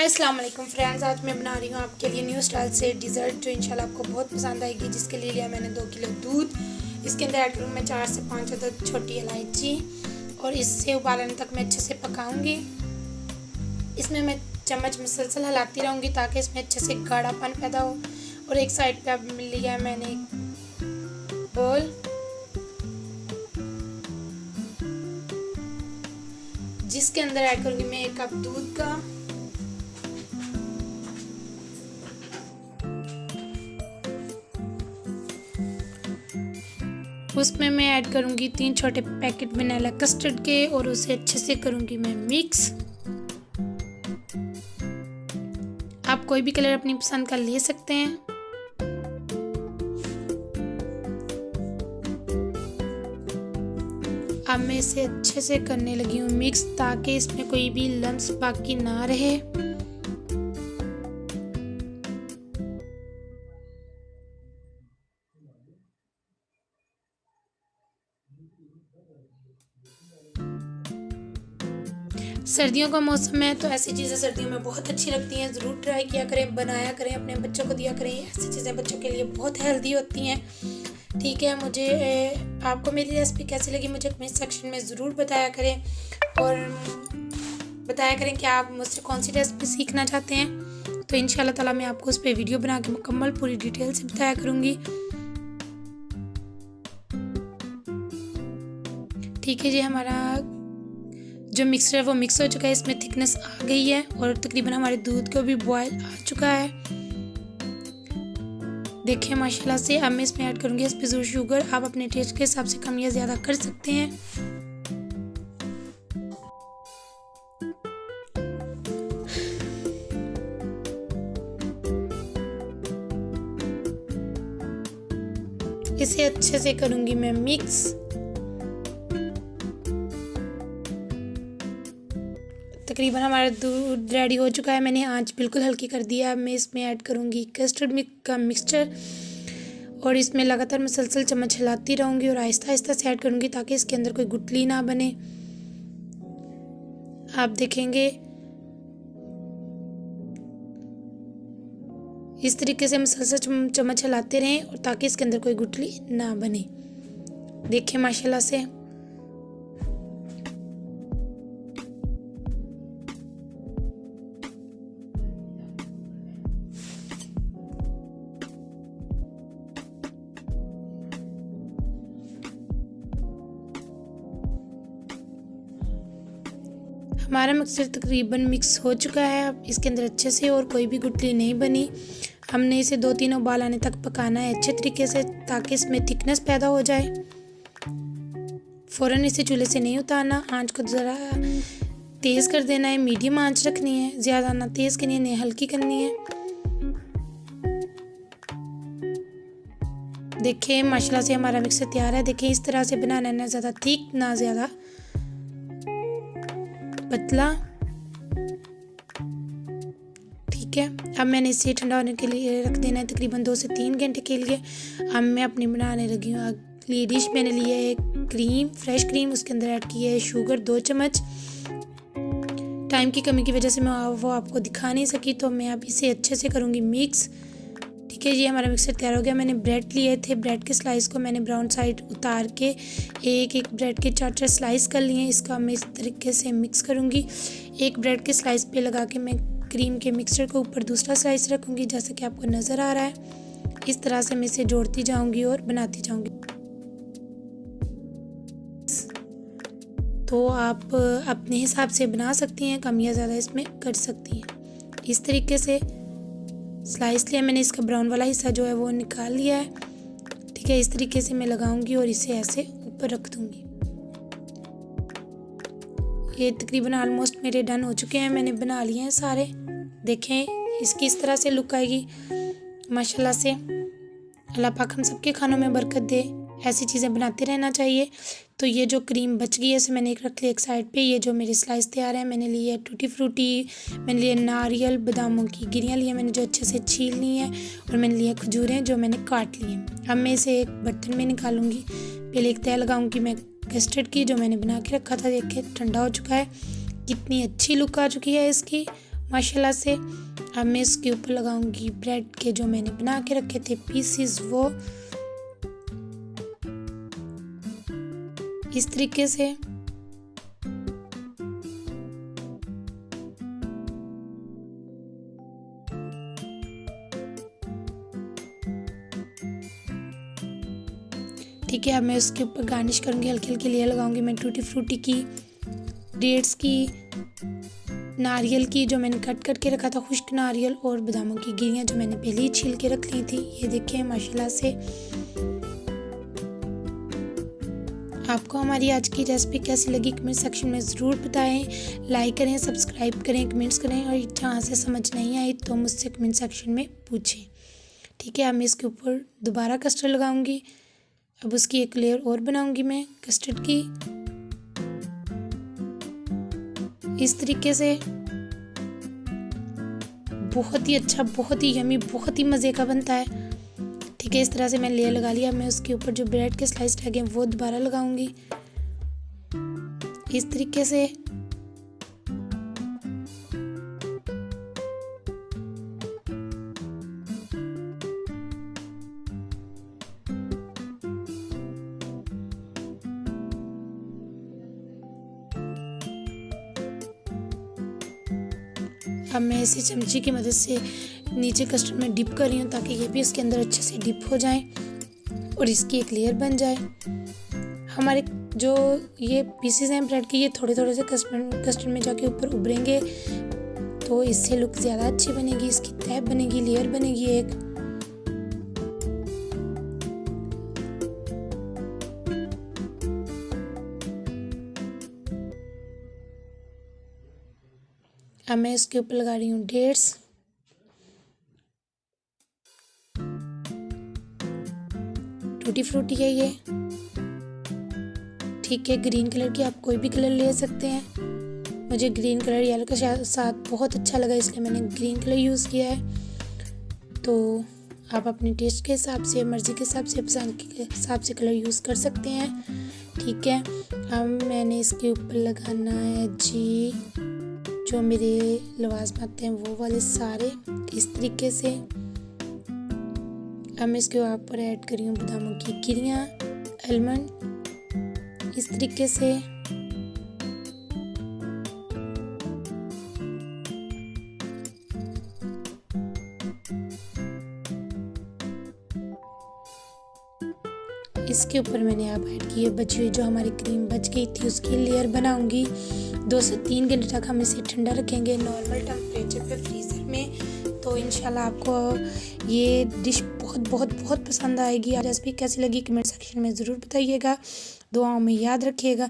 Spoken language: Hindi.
हाय अस्सलाम वालेकुम फ्रेंड्स। आज मैं बना रही हूँ आपके लिए न्यू स्टाइल से डिज़र्ट जो इंशाल्लाह आपको बहुत पसंद आएगी। जिसके लिए लिया मैंने 2 किलो दूध। इसके अंदर ऐड करूँगी मैं 4 से 5 अदद छोटी इलायची और इससे उबाल आने तक मैं अच्छे से पकाऊंगी। इसमें मैं चम्मच मुसलसल हिलाती रहूँगी ताकि इसमें अच्छे से गाढ़ापन पैदा हो। और एक साइड पर अब लिया मैंने बोल जिसके अंदर ऐड करूँगी मैं 1 कप दूध का। उसमें मैं ऐड करूँगी 3 छोटे पैकेट वनीला कस्टर्ड के और उसे अच्छे से करूँगी मैं मिक्स। आप कोई भी कलर अपनी पसंद का ले सकते हैं। अब मैं इसे अच्छे से करने लगी हूँ मिक्स ताकि इसमें कोई भी लम्स बाकी ना रहे। सर्दियों का मौसम है तो ऐसी चीज़ें सर्दियों में बहुत अच्छी लगती हैं। ज़रूर ट्राई किया करें, बनाया करें, अपने बच्चों को दिया करें। ऐसी चीज़ें बच्चों के लिए बहुत हेल्दी होती हैं। ठीक है, मुझे आपको मेरी रेसिपी कैसी लगी मुझे कमेंट सेक्शन में ज़रूर बताया करें और बताया करें कि आप मुझसे कौन सी रेसिपी सीखना चाहते हैं। तो इंशाल्लाह ताला मैं आपको उस पर वीडियो बना के मुकम्मल पूरी डिटेल से बताया करूँगी। ठीक है जी, हमारा जो मिक्सर है वो मिक्स हो चुका है। इसमें थिकनेस आ गई है और तकरीबन हमारे दूध को भी बॉयल आ चुका है। देखिए माशाल्लाह से। अब मैं इसमें ऐड करूँगी स्पेशल शुगर। आप अपने टेस्ट के हिसाब से कम या ज़्यादा कर सकते हैं। इसे अच्छे से करूँगी मैं मिक्स। तकरीबन हमारा दूध रेडी हो चुका है। मैंने आंच बिल्कुल हल्की कर दिया। अब मैं इसमें ऐड करूँगी कस्टर्ड मिल्क का मिक्सचर और इसमें लगातार मुसलसल चम्मच हिलाती रहूँगी और आहिस्ता आहिस्ता से ऐड करूँगी ताकि इसके अंदर कोई गुठली ना बने। आप देखेंगे इस तरीके से मुसलसल चम्मच हिलाते रहें और ताकि इसके अंदर कोई गुठली ना बने। देखिए माशाल्लाह से। हमारा मिक्सचर तकरीबन मिक्स हो चुका है। अब इसके अंदर अच्छे से और कोई भी गुठली नहीं बनी। हमने इसे 2-3 उबाल आने तक पकाना है अच्छे तरीके से ताकि इसमें थिकनेस पैदा हो जाए। फ़ौरन इसे चूल्हे से नहीं उतारना। आंच को ज़रा तेज़ कर देना है, मीडियम आंच रखनी है। ज़्यादा ना तेज़ करनी है ना हल्की करनी है। देखिए माशाल्लाह से हमारा मिक्सर तैयार है। देखिए इस तरह से बनाना है, ना ज़्यादा थिक ना ज़्यादा पतला। ठीक है, अब मैंने इसे ठंडा होने के लिए रख देना है तकरीबन 2 से 3 घंटे के लिए। अब मैं अपनी बनाने लगी हूँ अगली डिश। मैंने लिया है क्रीम, फ्रेश क्रीम। उसके अंदर ऐड की है शुगर 2 चम्मच। टाइम की कमी की वजह से मैं वो आपको दिखा नहीं सकी तो मैं अब इसे अच्छे से करूँगी मिक्स। ठीक है जी, हमारा मिक्सर तैयार हो गया। मैंने ब्रेड लिए थे। ब्रेड के स्लाइस को मैंने ब्राउन साइड उतार के एक ब्रेड के 4 स्लाइस कर लिए। इसका मैं इस तरीके से मिक्स करूँगी। एक ब्रेड के स्लाइस पे लगा के मैं क्रीम के मिक्सचर के ऊपर दूसरा स्लाइस रखूँगी जैसे कि आपको नज़र आ रहा है। इस तरह से मैं इसे जोड़ती जाऊँगी और बनाती जाऊँगी। तो आप अपने हिसाब से बना सकती हैं, कम या ज़्यादा इसमें कर सकती हैं। इस तरीके से स्लाइस लिया मैंने। इसका ब्राउन वाला हिस्सा जो है वो निकाल लिया है। ठीक है, इस तरीके से मैं लगाऊंगी और इसे ऐसे ऊपर रख दूंगी। ये तकरीबन ऑलमोस्ट मेरे डन हो चुके हैं। मैंने बना लिए हैं सारे। देखें इसकी इस तरह से लुक आएगी माशाल्लाह से। अल्लाह पाक हम सबके खानों में बरकत दे। ऐसी चीज़ें बनाते रहना चाहिए। तो ये जो क्रीम बच गई है इसे मैंने एक रख लिया एक साइड पे। ये जो मेरे स्लाइस तैयार है, मैंने लिए टूटी फ्रूटी, मैंने लिए नारियल, बादामों की गिरियाँ ली हैं मैंने जो अच्छे से छील ली हैं और मैंने लिए खजूरें जो मैंने काट ली हैं। अब मैं इसे एक बर्तन में निकालूंगी। पहले एक तय लगाऊंगी मैं कस्टर्ड की जो मैंने बना के रखा था। देखिए ठंडा हो चुका है, कितनी अच्छी लुक आ चुकी है इसकी माशाल्लाह से। अब मैं इसके ऊपर लगाऊंगी ब्रेड के जो मैंने बना के रखे थे पीसीज, वो इस तरीके से। ठीक है, अब मैं उसके ऊपर गार्निश करूंगी, हल्की हल्की लेयर लगाऊंगी मैं टूटी फ्रूटी की, डेट्स की, नारियल की जो मैंने कट करके रखा था, खुश्क नारियल, और बादामों की गिरियाँ जो मैंने पहले ही छील के रख ली थी। ये देखें माशाल्लाह से। आपको हमारी आज की रेसिपी कैसी लगी कमेंट सेक्शन में ज़रूर बताएं। लाइक करें, सब्सक्राइब करें, कमेंट्स करें, और जहाँ से समझ नहीं आई तो मुझसे कमेंट सेक्शन में पूछें। ठीक है, अब मैं इसके ऊपर दोबारा कस्टर्ड लगाऊंगी। अब उसकी एक लेयर और बनाऊंगी मैं कस्टर्ड की, इस तरीके से। बहुत ही अच्छा, बहुत ही यमी, बहुत ही मज़े का बनता है। ठीक है, इस तरह से मैंने लेयर लगा लिया। मैं उसके ऊपर जो ब्रेड के स्लाइस रह गए वो दोबारा लगाऊंगी इस तरीके से। अब मैं इसे चमची की मदद से नीचे कस्टर्ड में डिप कर रही हूँ ताकि ये भी इसके अंदर अच्छे से डिप हो जाए और इसकी एक लेयर बन जाए। हमारे जो ये पीसेस हैं ब्रेड के, ये थोड़े थोड़े से कस्टर्ड में जाके ऊपर उभरेंगे तो इससे लुक ज़्यादा अच्छी बनेगी, इसकी तह बनेगी, लेयर बनेगी एक। अब मैं इसके ऊपर लगा रही हूँ डेट्स। टूटी फ्रूटी है ये। ठीक है, ग्रीन कलर की आप कोई भी कलर ले सकते हैं। मुझे ग्रीन कलर येलो के साथ बहुत अच्छा लगा, इसलिए मैंने ग्रीन कलर यूज़ किया है। तो आप अपने टेस्ट के हिसाब से, मर्ज़ी के हिसाब से, पसंद के हिसाब से कलर यूज़ कर सकते हैं। ठीक है, अब मैंने इसके ऊपर लगाना है जी जो मेरे लवाजमात हैं वो वाले सारे, इस तरीके से। अब मैं इसके ऊपर ऐड कर रही हूँ बादामों की गिरियाँ, आलमंड, इस तरीके से। इसके ऊपर मैंने अब ऐड की है बची हुई जो हमारी क्रीम बच गई थी, उसकी लेयर बनाऊंगी। 2 से 3 घंटे तक हम इसे ठंडा रखेंगे नॉर्मल टेम्परेचर पे फ्रीज़र में। तो इंशाल्लाह आपको ये डिश बहुत बहुत बहुत पसंद आएगी। रेसिपी कैसी लगी कमेंट सेक्शन में ज़रूर बताइएगा। दुआओं में याद रखिएगा।